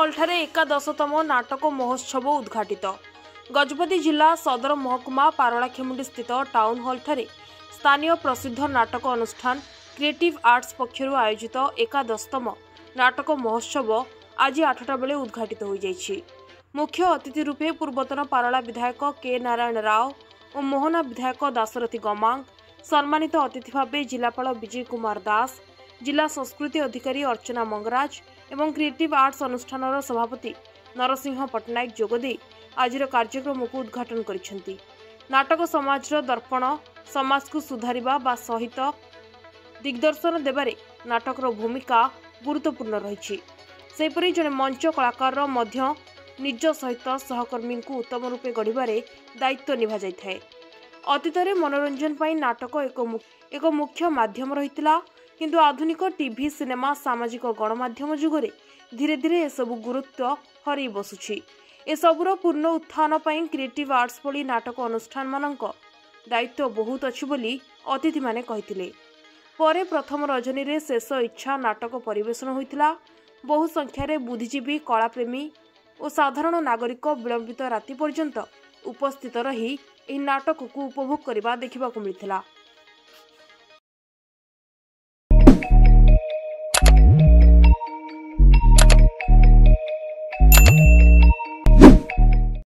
Hall ठारे एकादशतम नाटक महोत्सव उद्घाटित। गजपति जिला सदर महकुमा पारलाखेमुंडी स्थित टाउन हॉल ठारे स्थानीय प्रसिद्ध नाटक अनुष्ठान क्रिएटिव आर्ट्स पक्षरु आयोजित एकादशतम नाटक महोत्सव आज 8टा बेले उद्घाटित हो जाइछि। मुख्य अतिथि रूपे पूर्वतन पारला विधायक के नारायण राव और मोहना विधायक दाशरथी गमांग, सम्मानित अतिथि भावे जिलापाल विजय कुमार दास, जिला संस्कृति अधिकारी अर्चना मंगराज एवं क्रिएटिव आर्ट्स अनुष्ठान सभापति नरसिंह पट्टनायक जोगदे आज कार्यक्रम को उद्घाटन करिसेंती। नाटक समाजर दर्पण समाज को सुधारिबा बा सहित दिग्दर्शन देबारे नाटकर भूमिका गुरुत्वपूर्ण रही। सेपरि जने मंच कलाकार मध्य निज सहित सहकर्मी को उत्तम रूपे गढ़िबारे दायित्व निभा जाइथाए। अतीतरे मनोरंजन पाई नाटक एक मुख्य माध्यम रहितला, किंतु आधुनिक टीवी सिनेमा सामाजिक गणमाध्यम जुगरे धीरे धीरे एसबु गुरुत्व हरई बसुछि। एसबुर पूर्ण उत्थान पाई क्रिएटिव आर्ट्स भली नाटक अनुष्ठान मानक दायित्व बहुत अछि बोली अतिथि माने कहिथिले। परे प्रथम रजनी रे शेष इच्छा नाटक परिवेषण होइतिला। बहु संख्यारे बुद्धिजीवी, कलाप्रेमी और साधारण नागरिक विलंबित राति पर्यंत उपस्थित रही एही नाटक को उपभोग करबा देखिबा को मिलिथिला।